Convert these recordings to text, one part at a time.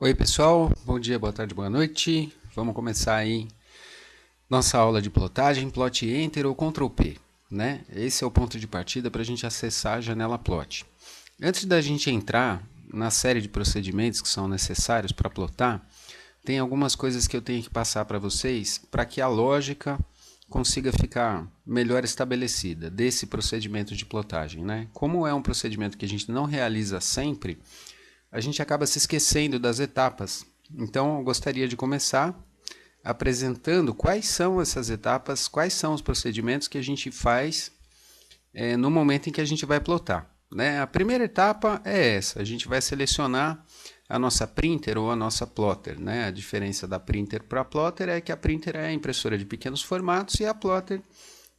Oi pessoal, bom dia, boa tarde, boa noite. Vamos começar aí nossa aula de plotagem, plot Enter ou Ctrl P, né? Esse é o ponto de partida para a gente acessar a janela plot. Antes da gente entrar na série de procedimentos que são necessários para plotar, tem algumas coisas que eu tenho que passar para vocês para que a lógica consiga ficar melhor estabelecida desse procedimento de plotagem, né? Como é um procedimento que a gente não realiza sempre, a gente acaba se esquecendo das etapas. Então, eu gostaria de começar apresentando quais são essas etapas, quais são os procedimentos que a gente faz no momento em que a gente vai plotar, né? A primeira etapa é essa, a gente vai selecionar a nossa printer ou a nossa plotter, né? A diferença da printer para a plotter é que a printer é a impressora de pequenos formatos e a plotter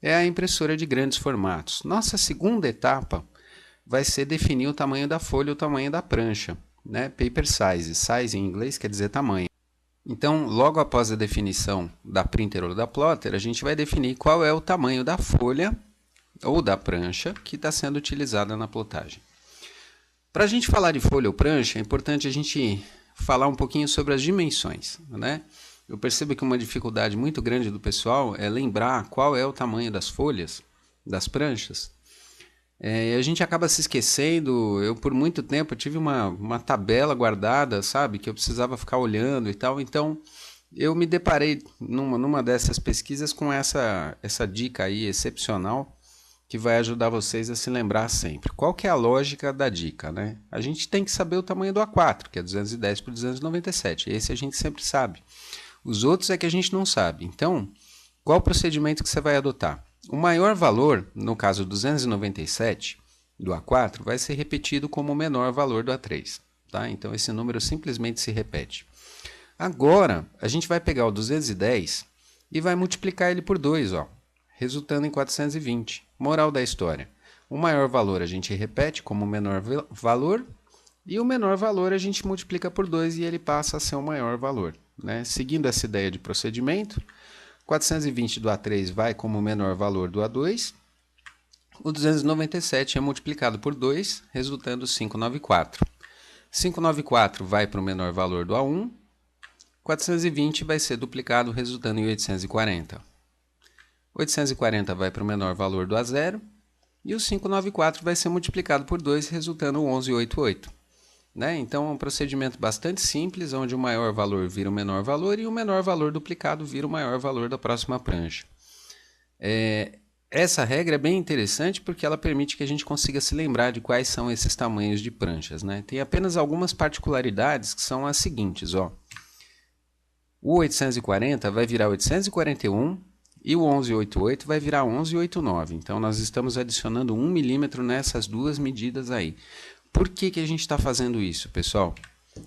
é a impressora de grandes formatos. Nossa segunda etapa vai ser definir o tamanho da folha, o tamanho da prancha, né? Paper size, size em inglês quer dizer tamanho. Então, logo após a definição da printer ou da plotter, a gente vai definir qual é o tamanho da folha ou da prancha que está sendo utilizada na plotagem. Para a gente falar de folha ou prancha, é importante a gente falar um pouquinho sobre as dimensões, né? Eu percebo que uma dificuldade muito grande do pessoal é lembrar qual é o tamanho das folhas, das pranchas. A gente acaba se esquecendo. Eu por muito tempo tive uma tabela guardada, sabe, que eu precisava ficar olhando e tal. Então eu me deparei numa dessas pesquisas com essa dica aí excepcional que vai ajudar vocês a se lembrar sempre. Qual que é a lógica da dica, né? A gente tem que saber o tamanho do A4, que é 210 por 297. Esse a gente sempre sabe. Os outros é que a gente não sabe. Então, qual o procedimento que você vai adotar? O maior valor, no caso 297 do A4, vai ser repetido como o menor valor do A3. Tá? Então, esse número simplesmente se repete. Agora, a gente vai pegar o 210 e vai multiplicar ele por 2, ó, resultando em 420. Moral da história. O maior valor a gente repete como o menor valor e o menor valor a gente multiplica por 2 e ele passa a ser o maior valor, né? Seguindo essa ideia de procedimento, 420 do A3 vai como o menor valor do A2, o 297 é multiplicado por 2, resultando 594. 594 vai para o menor valor do A1, 420 vai ser duplicado, resultando em 840. 840 vai para o menor valor do A0, e o 594 vai ser multiplicado por 2, resultando em 1188. Né? Então, é um procedimento bastante simples, onde o maior valor vira o menor valor e o menor valor duplicado vira o maior valor da próxima prancha. Essa regra é bem interessante porque ela permite que a gente consiga se lembrar de quais são esses tamanhos de pranchas. Né? Tem apenas algumas particularidades que são as seguintes. Ó. O 840 vai virar 841 e o 1188 vai virar 1189. Então, nós estamos adicionando 1 milímetro nessas duas medidas aí. Por que a gente está fazendo isso, pessoal?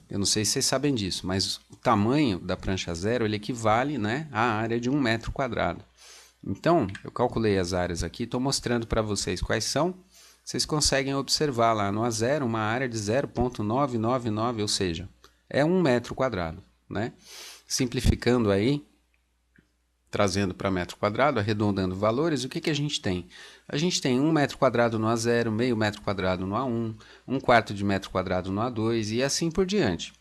Eu não sei se vocês sabem disso, mas o tamanho da prancha zero ele equivale, né, à área de 1 metro quadrado. Então, eu calculei as áreas aqui, estou mostrando para vocês quais são. Vocês conseguem observar lá no A0 uma área de 0,999, ou seja, é 1 metro quadrado. Né? Simplificando aí, trazendo para metro quadrado, arredondando valores, o que a gente tem? A gente tem 1 metro quadrado no A0, meio metro quadrado no A1, 1/4 de metro quadrado no A2 e assim por diante.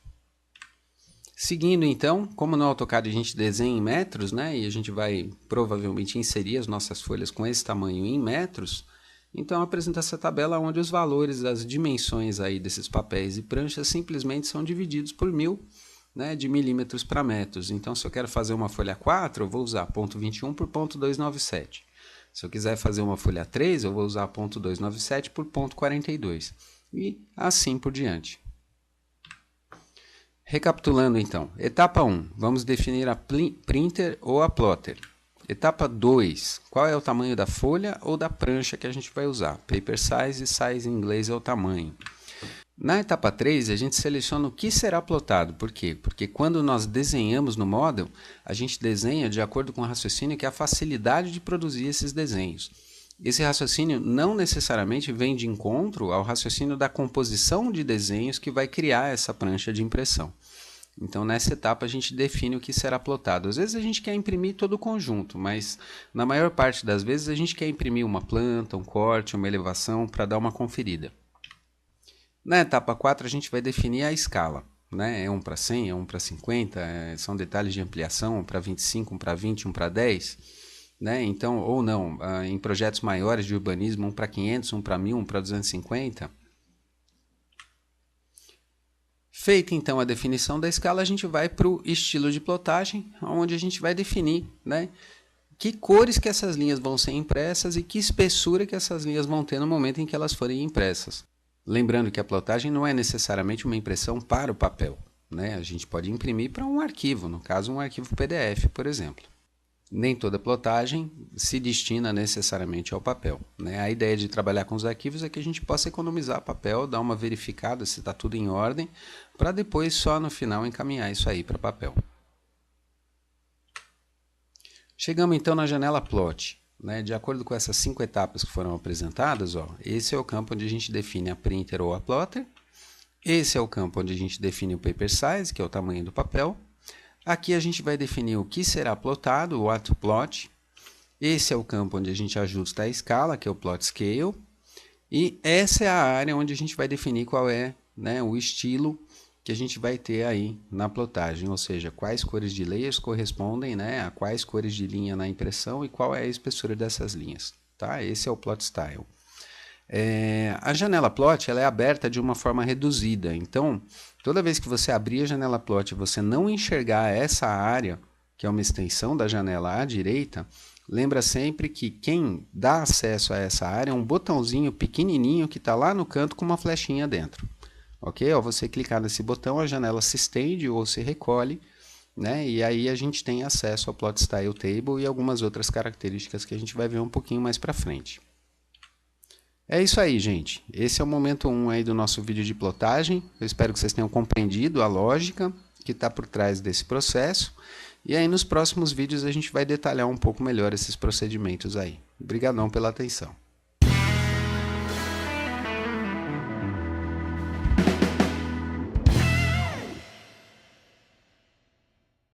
Seguindo então, como no AutoCAD a gente desenha em metros, né, e a gente vai provavelmente inserir as nossas folhas com esse tamanho em metros, então apresenta essa tabela onde os valores das dimensões aí desses papéis e pranchas simplesmente são divididos por 1000, né, de milímetros para metros. Então, se eu quero fazer uma folha 4, eu vou usar ponto 21 por ponto 297. Se eu quiser fazer uma folha 3, eu vou usar ponto 297 por ponto 42. E assim por diante. Recapitulando então. Etapa 1, vamos definir a printer ou a plotter. Etapa 2, qual é o tamanho da folha ou da prancha que a gente vai usar? Paper size, size em inglês é o tamanho. Na etapa 3, a gente seleciona o que será plotado. Por quê? Porque quando nós desenhamos no Model, a gente desenha de acordo com o raciocínio que é a facilidade de produzir esses desenhos. Esse raciocínio não necessariamente vem de encontro ao raciocínio da composição de desenhos que vai criar essa prancha de impressão. Então, nessa etapa, a gente define o que será plotado. Às vezes a gente quer imprimir todo o conjunto, mas na maior parte das vezes a gente quer imprimir uma planta, um corte, uma elevação para dar uma conferida. Na etapa 4, a gente vai definir a escala. né? É 1 para 100, é 1 para 50, são detalhes de ampliação, 1 para 25, 1 para 20, 1 para 10, né? Então, ou não, em projetos maiores de urbanismo, 1 para 500, 1 para 1000, 1 para 250. Feita então a definição da escala, a gente vai para o estilo de plotagem, onde a gente vai definir, né, que cores que essas linhas vão ser impressas e que espessura que essas linhas vão ter no momento em que elas forem impressas. Lembrando que a plotagem não é necessariamente uma impressão para o papel, né? A gente pode imprimir para um arquivo, no caso um arquivo PDF, por exemplo. Nem toda plotagem se destina necessariamente ao papel, né? A ideia de trabalhar com os arquivos é que a gente possa economizar papel, dar uma verificada se está tudo em ordem, para depois só no final encaminhar isso aí para papel. Chegamos então na janela Plot, né? De acordo com essas 5 etapas que foram apresentadas, ó, esse é o campo onde a gente define a printer ou a plotter, esse é o campo onde a gente define o paper size, que é o tamanho do papel. Aqui a gente vai definir o que será plotado, o ato plot. Esse é o campo onde a gente ajusta a escala, que é o plot scale. E essa é a área onde a gente vai definir qual é, né, o estilo que a gente vai ter aí na plotagem, ou seja, quais cores de layers correspondem, né, a quais cores de linha na impressão e qual é a espessura dessas linhas. Tá? Esse é o plot style. A janela plot ela é aberta de uma forma reduzida, então toda vez que você abrir a janela plot e você não enxergar essa área, que é uma extensão da janela à direita, lembra sempre que quem dá acesso a essa área é um botãozinho pequenininho que está lá no canto com uma flechinha dentro. Ok? Ao você clicar nesse botão, a janela se estende ou se recolhe, né? E aí a gente tem acesso ao Plot Style Table e algumas outras características que a gente vai ver um pouquinho mais para frente. É isso aí, gente. Esse é o momento 1 aí do nosso vídeo de plotagem. Eu espero que vocês tenham compreendido a lógica que está por trás desse processo. E aí nos próximos vídeos a gente vai detalhar um pouco melhor esses procedimentos aí. Obrigadão pela atenção.